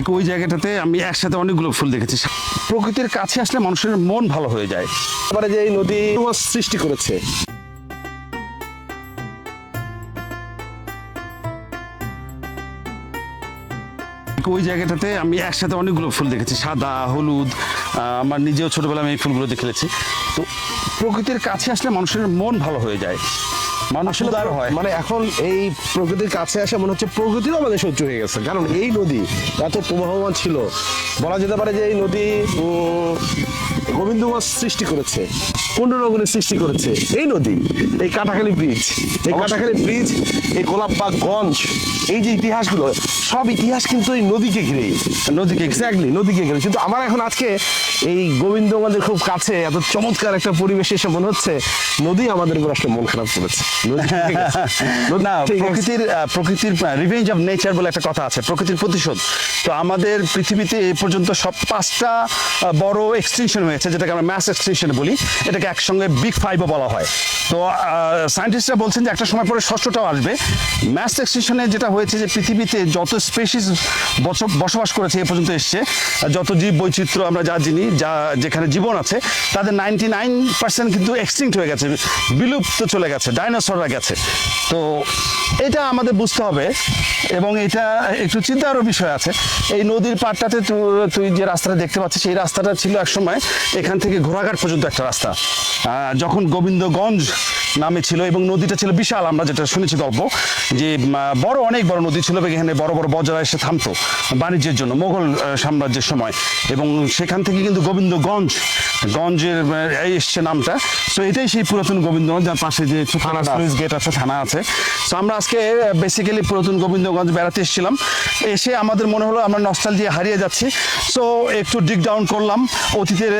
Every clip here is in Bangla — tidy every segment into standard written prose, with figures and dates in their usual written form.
ওই জায়গাটাতে আমি একসাথে অনেকগুলো ফুল দেখেছি। প্রকৃতির কাছে আসলে মানুষের মন ভালো হয়ে যায়। তারপরে যে এই নদী সৃষ্টি করেছে, ওই জায়গাটাতে আমি একসাথে অনেকগুলো ফুল দেখেছি, সাদা, হলুদ। আমার নিজেও ছোটবেলায় আমি এই ফুলগুলো দেখেছি। তো প্রকৃতির কাছে আসলে মানুষের মন ভালো হয়ে যায়, মানুষ উদার হয়। মানে এখন এই প্রকৃতির কাছে আসে মনে হচ্ছে প্রকৃতিও আমাদের শত্রু হয়ে গেছে। কারণ এই নদী এত প্রবাহমান ছিল, বলা যেতে পারে যে এই নদী গোবিন্দগঞ্জ সৃষ্টি করেছে, পুণ্যনগরের সৃষ্টি করেছে এই নদী। এই কাটাখালী ব্রিজ, এই কাটাখালী ব্রিজ, এই গোলাপবাগগঞ্জ, এই যে ইতিহাসগুলো, সব ইতিহাস কিন্তু এই নদীকে ঘিরেই, নদীকে এক্স্যাক্টলি নদীকে ঘিরে। কিন্তু আমার এখন আজকে এই গোবিন্দগঞ্জের খুব কাছে এত চমৎকার একটা পরিবেশ এসে মনে হচ্ছে নদী আমাদের উপর আসলে মন খারাপ করেছে। না, প্রকৃতির রিভেঞ্জ অফ নেচার বলে একটা কথা আছে, প্রকৃতির প্রতিশোধ। তো আমাদের পৃথিবীতে এ পর্যন্ত সব 5টা বড় এক্সটিংশন হয়েছে, যেটাকে আমরা ম্যাস এক্সটিংশন বলি। এটাকে একসঙ্গে বিগ ফাইভও বলা হয়। তো সায়েন্টিস্টরা বলছেন যে একটা সময় পরে 6টাও আসবে। ম্যাস এক্সটিংশনে যেটা হয়েছে যে পৃথিবীতে যত স্পেসিস বসবাস করেছে এ পর্যন্ত এসছে, যত জীব বৈচিত্র্য আমরা যা চিনি, যেখানে জীবন আছে, তাদের 99% কিন্তু এক্সটিংক্ট হয়ে গেছে, বিলুপ্ত চলে গেছে, ডাইনোসররা গেছে। তো এটা আমাদের বুঝতে হবে, এবং এটা একটু চিন্তারও বিষয় আছে। এই নদীর পাড়টাতে তুই যে রাস্তাটা দেখতে পাচ্ছিস, এই রাস্তাটা ছিল একসময় এখান থেকে ঘোড়াঘাট পর্যন্ত একটা রাস্তা, যখন গোবিন্দগঞ্জ নামে ছিল, এবং নদীটা ছিল বিশাল। আমরা যেটা শুনেছি গল্প, যে অনেক বড় নদী ছিল, এখানে বড় বড় বজারা এসে থামতো বাণিজ্যের জন্য মোগল সাম্রাজ্যের সময়, এবং সেখান থেকে কিন্তু গঞ্জের এসছে নামটা। সো এটাই সেই পুরাতন গোবিন্দগঞ্জ, যার পাশে যে স্লুইস গেট আছে, থানা আছে। সো আমরা আজকে বেসিক্যালি পুরাতন গোবিন্দগঞ্জ বেড়াতে এসেছিলাম। এসে আমাদের মনে হলো আমরা নস্টালজিয়া হারিয়ে যাচ্ছি। সো একটু ডিগ ডাউন করলাম, অতীতের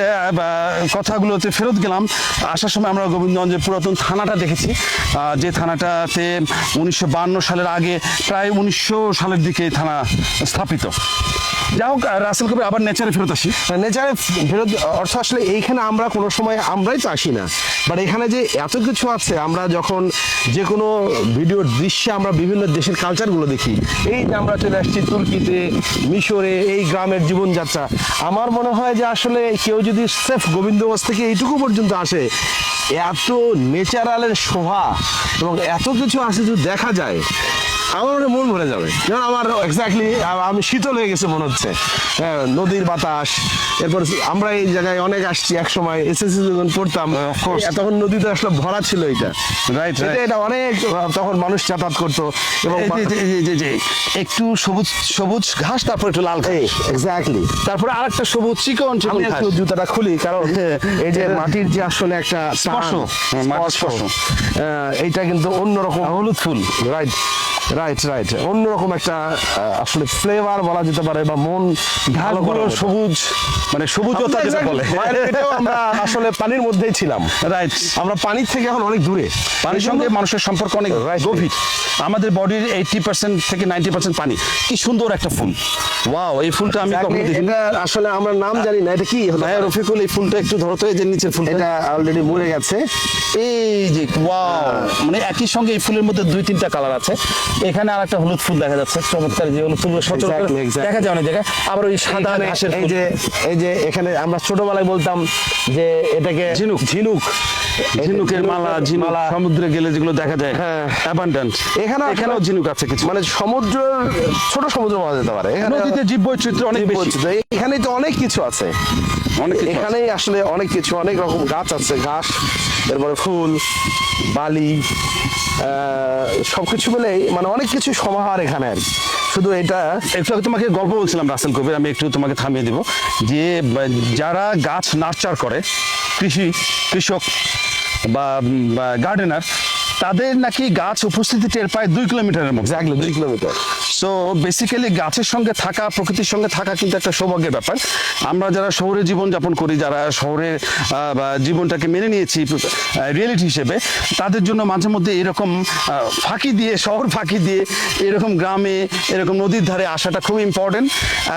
কথাগুলোতে ফেরত গেলাম। আসার সময় আমরা গোবিন্দগঞ্জের পুরাতন থানাটা দেখেছি, যে থানাটাতে 1952 সালের আগে, প্রায় 1900 সালের দিকে এই থানা স্থাপিত। যাই হোক, রাসেল কবির, আবার নেচারে ফেরত আসি। নেচারে ফেরত অর্থ আসলে এইখানে আমরা কোনো সময় আমরাই তো আসি না, বাট এখানে যে এত কিছু আছে, আমরা যখন যে কোনো ভিডিওর দৃশ্যে আমরা বিভিন্ন দেশের কালচারগুলো দেখি, এই যে আমরা চলে আসছি তুর্কিতে, মিশরে, এই গ্রামের জীবনযাত্রা। আমার মনে হয় যে আসলে কেউ যদি সেফ গোবিন্দগঞ্জ থেকে এইটুকু পর্যন্ত আসে, এত নেচারালের শোভা এবং এত কিছু আছে যদি দেখা যায়, আমার মন ভরে যাবে। যেমন আমার এক্স্যাক্টলি আমি শীতল হয়ে গেছে মনে হচ্ছে। হ্যাঁ, নদীর বাতাস। এরপর আমরা এই জায়গায় অনেক আসছি, এক সময় এসএসসি যখন পড়তাম, তখন নদীতে আসলে ভরা ছিল এটা। রাইট, এটা অনেক, তখন মানুষ যাতায়াত করতো, এবং একটু সবুজ ঘাস, তারপর একটু লাল ঘাস, এক্স্যাক্টলি, তারপরে আরেকটা সবুজ চিকন আমি একটু জুতাটা খুলি, কারণ এই যে মাটির যে আসলে একটা স্পর্শ, এইটা কিন্তু অন্যরকম। হলুদ ফুল, রাইট রাইট রাইট অন্যরকম একটা আসলে ফ্লেভার বলা যেতে পারে, বা মন ভালো ঘাসগুলো সবুজ, মানে সবুজতা যেটা বলে। আমরা আসলে পানির মধ্যেই ছিলাম, রাইট। আমরা পানির থেকে এখন অনেক দূরে। পানির সঙ্গে মানুষের সম্পর্ক অনেক গভীর। আমাদের বডির 80% থেকে 90% পানি। কি সুন্দর একটা ফুল, ওয়াও! এই ফুলটা আমি কখনো দেখিনি। এটা আসলে আমরা নাম জানি না, এটা কি হলো? হ্যাঁ রফিকুল, এই ফুলটা একটু ধরো তো, এই যে নিচের ফুলটা, এটা অলরেডি মরে গেছে। এই যে ওয়াও, মানে একই সঙ্গে এই ফুলের মধ্যে 2-3টা কালার আছে। এখানে আর একটা হলুদ ফুল দেখা যাচ্ছে, চমৎকার, যে হলুদ ফুলগুলো সচরাচর দেখা যায় অনেক জায়গায়। আবার ওই সাদা ঘাসের ফুল, এই যে এখানে আমরা ছোটবেলায় বলতাম যে এটাকে ঝিনুকের মালা, সমুদ্রে গেলে যেগুলো দেখা যায়, হ্যাঁ, অ্যাবান্ডেন্ট। এখানেও ঝিনুক আছে কিছু, মানে সমুদ্রের ছোট সমুদ্র বলা যেতে পারে। নদীতে জীববৈচিত্র্য অনেক বেশি, এখানে তো অনেক কিছু আছে। এখানেই আসলে অনেক কিছু, অনেক রকম গাছ আছে, ঘাস, এরপরে ফুল, বালি, সবকিছু মিলেই মানে অনেক কিছু সমাহার এখানে আর কি। শুধু এটা একটু আগে তোমাকে গল্প বলছিলাম রাসেল কবির, আমি একটু তোমাকে থামিয়ে দিব, যে যারা গাছ নার্চার করে, কৃষক বা গার্ডেনার, তাদের নাকি গাছ উপস্থিতি টের পায় 2 কিলোমিটারের মধ্যে। Exactly 2 kilometre. সো বেসিক্যালি গাছের সঙ্গে থাকা, প্রকৃতির সঙ্গে থাকা কিন্তু একটা সৌভাগ্যের ব্যাপার। আমরা যারা শহরে জীবনযাপন করি, যারা শহরের জীবনটাকে মেনে নিয়েছি রিয়েলিটি হিসেবে, তাদের জন্য মাঝে মধ্যে এরকম শহর ফাঁকি দিয়ে এরকম গ্রামে, এরকম নদীর ধারে আসাটা খুব ইম্পর্টেন্ট।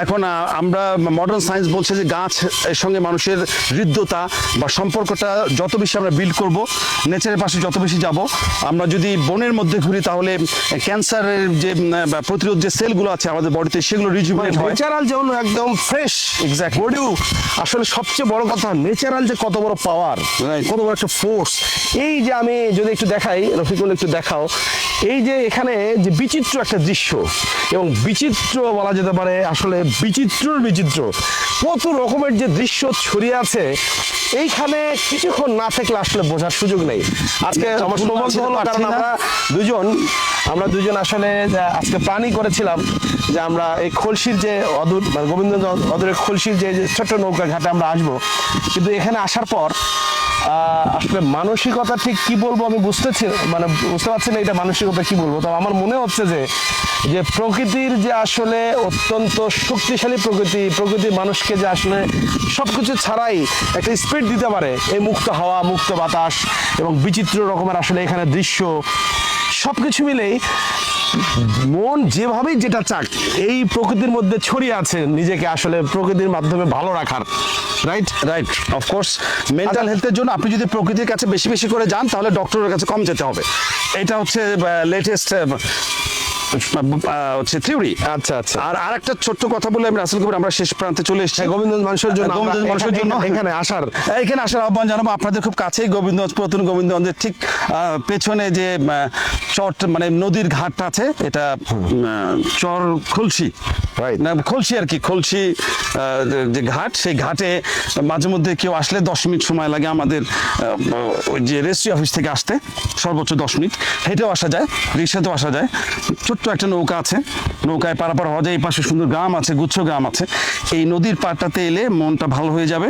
এখন আমরা মডার্ন সায়েন্স বলছে যে গাছ এর সঙ্গে মানুষের হৃদ্যতা বা সম্পর্কটা যত বেশি আমরা বিল্ড করব, নেচারের পাশে যত বেশি যাব, আমরা যদি বনের মধ্যে ঘুরি, তাহলে ক্যান্সারের যে প্রতিরোধ প্রতিরোধ যে সেলগুলো আছে আমাদের বডিতে সেগুলো রিজুভিনেট হয়। ন্যাচারাল যেমন একদম ফ্রেশ Exactly. বডিও আসলে সবচেয়ে বড় কথা ন্যাচারাল যে কত বড় পাওয়ার, Right. কত বড় একটা ফোর্স। এই যে আমি যদি একটু দেখাই, রফিকুল একটু দেখাও, এই যে এখানে যে বিচিত্র একটা দৃশ্য, এবং বিচিত্র বলা যেতে পারে আসলে বিচিত্রর বিচিত্র কত রকমের যে দৃশ্য ছড়িয়ে আছে এইখানে, কিছুক্ষণ না থাকলে আসলে বোঝার সুযোগ নেই। আজকে আমার সৌভাগ্য হলো কারণ আমরা দুজন আসলে আজকে প্ল্যানই করেছিলাম যে আমরা এই খলসির যে অদূর মানে গোবিন্দগঞ্জ অদূরের খলসির যে ছোট্ট নৌকা ঘাটে আমরা আসবো, কিন্তু এখানে আসার পর আসলে মানসিকতা ঠিক কি বলবো আমি বুঝতে পারছি না এটা মানসিকতা কি বলবো। তো আমার মনে হচ্ছে যে প্রকৃতির যে আসলে অত্যন্ত শক্তিশালী প্রকৃতি মানুষকে যে আসলে সবকিছু ছাড়াই একটা স্পিড দিতে পারে, এই মুক্ত হাওয়া, মুক্ত বাতাস এবং বিচিত্র রকমের আসলে এখানে দৃশ্য সবকিছু মিলেই মন যেভাবেই যেটা চাক এই প্রকৃতির মধ্যে ছড়িয়ে আছে নিজেকে আসলে প্রকৃতির মাধ্যমে ভালো রাখার। রাইট রাইট, অফকোর্স মেন্টাল হেলথের জন্য আপনি যদি প্রকৃতির কাছে বেশি বেশি করে যান তাহলে ডক্টরের কাছে কম যেতে হবে। এটা হচ্ছে লেটেস্ট হচ্ছে থিওরি। আচ্ছা আচ্ছা। আর একটা ছোট্ট কথা বলে আমি রাসেল কবির আমরা শেষ প্রান্তে চলে এসেছি। গোবিন্দগঞ্জ মানুষের জন্য গোবিন্দগঞ্জ মানুষের জন্য এখানে আসার আহ্বান জানাবো। আপনাদের খুব কাছেই গোবিন্দগঞ্জ, পুরাতন গোবিন্দগঞ্জের ঠিক পেছনে যে চট মানে নদীর ঘাটটা আছে, এটা চর খলসি, না খলসি আর কি, খলসি যে ঘাট, সেই ঘাটে মাঝে মধ্যে কেউ আসলে 10 মিনিট সময় লাগে আমাদের ওই যে রেজিস্ট্রি অফিস থেকে আসতে, সর্বোচ্চ 10 মিনিট। হেঁটেও আসা যায়, রিক্সাতেও আসা যায়। ছোট্ট একটা নৌকা আছে, নৌকায় পারাপার হওয়া যায়। এই পাশে সুন্দর গ্রাম আছে, গুচ্ছ গ্রাম আছে। এই নদীর পাড়টাতে এলে মনটা ভালো হয়ে যাবে।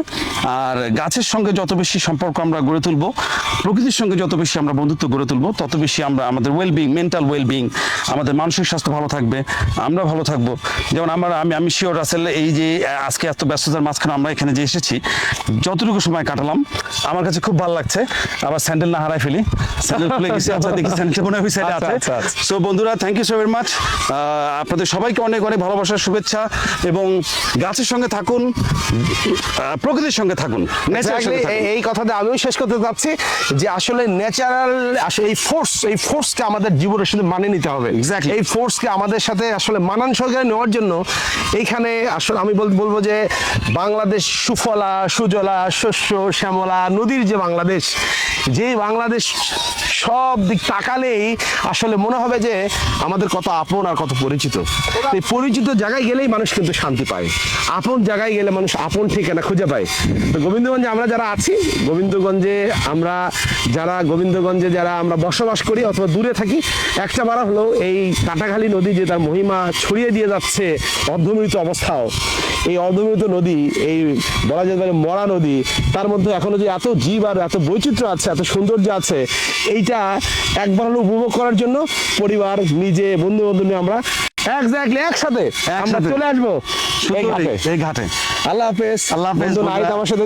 আর গাছের সঙ্গে যত বেশি সম্পর্ক আমরা গড়ে তুলবো, প্রকৃতির সঙ্গে যত বেশি আমরা বন্ধুত্ব গড়ে তুলবো, তত বেশি আমরা আমাদের ওয়েলবিং, মেন্টাল ওয়েলবিং, আমাদের মানসিক স্বাস্থ্য ভালো থাকবে, আমরা ভালো থাকবো। যেমন আমি শিওর রাসেল, এই যে আজকে এত ব্যস্ততার মাঝখানে আমরা এখানে যে এসেছি, যতটুকু সময় কাটালাম আমার কাছে খুব ভালো লাগছে। আবার স্যান্ডেল না হারাই ফেলি, স্যান্ডেল খুলে গেছি, আচ্ছা দেখি স্যান্ডেলটা মনে হয় ওই সাইডে আছে। সো বন্ধুরা, thank you so very much. আপনাদের সবাইকে অনেক অনেক ভালোবাসার শুভেচ্ছা, এবং গাছের সঙ্গে থাকুন, প্রকৃতির সঙ্গে থাকুন, নেচারের সঙ্গে থাকুন। এই কথাটা আমিও শেষ করতে চাচ্ছি যে আসলে ন্যাচারাল আসলে এই ফোর্সকে আমাদের জীবনের সাথে মানিয়ে নিতে হবে। Exactly. এই ফোর্সকে আমাদের সাথে আসলে মানানসই করে নেওয়ার জন্য এইখানে আসলে আমি বলবো যে বাংলাদেশ সুফলা সুজলা শস্য শ্যামলা নদীর যে বাংলাদেশ, সব দিক তাকালেই আসলে মনে হবে যে আমাদের কত আপন আর কত পরিচিত। এই পরিচিত জায়গায় গেলেই মানুষ কিন্তু শান্তি পায়, আপন জায়গায় গেলে মানুষ আপন ঠিকানা খুঁজে পায়। তো গোবিন্দগঞ্জে আমরা যারা আছি, গোবিন্দগঞ্জে যারা আমরা বসবাস করি অথবা দূরে থাকি, একটা বারা হলো এই কাটাখালী নদী যে তার মহিমা ছড়িয়ে দিয়ে যাচ্ছে অর্ধমৃত অবস্থাও। এই অর্ধমৃত নদী, এই বলা যেতে পারে মরা নদী, তার মধ্যে এখনো যে এত জীব আর এত বৈচিত্র্য আছে, এত সৌন্দর্য আছে, এইটা একবার হলো উপভোগ করার জন্য পরিবার, নিজে, বন্ধু নিয়ে আমরা একসাথে আমরা চলে আসবো এই ঘাটে। এই ঘাটে। আল্লাহ হাফেজ। আল্লাহ হাফেজ। নাহিদ আমার সাথে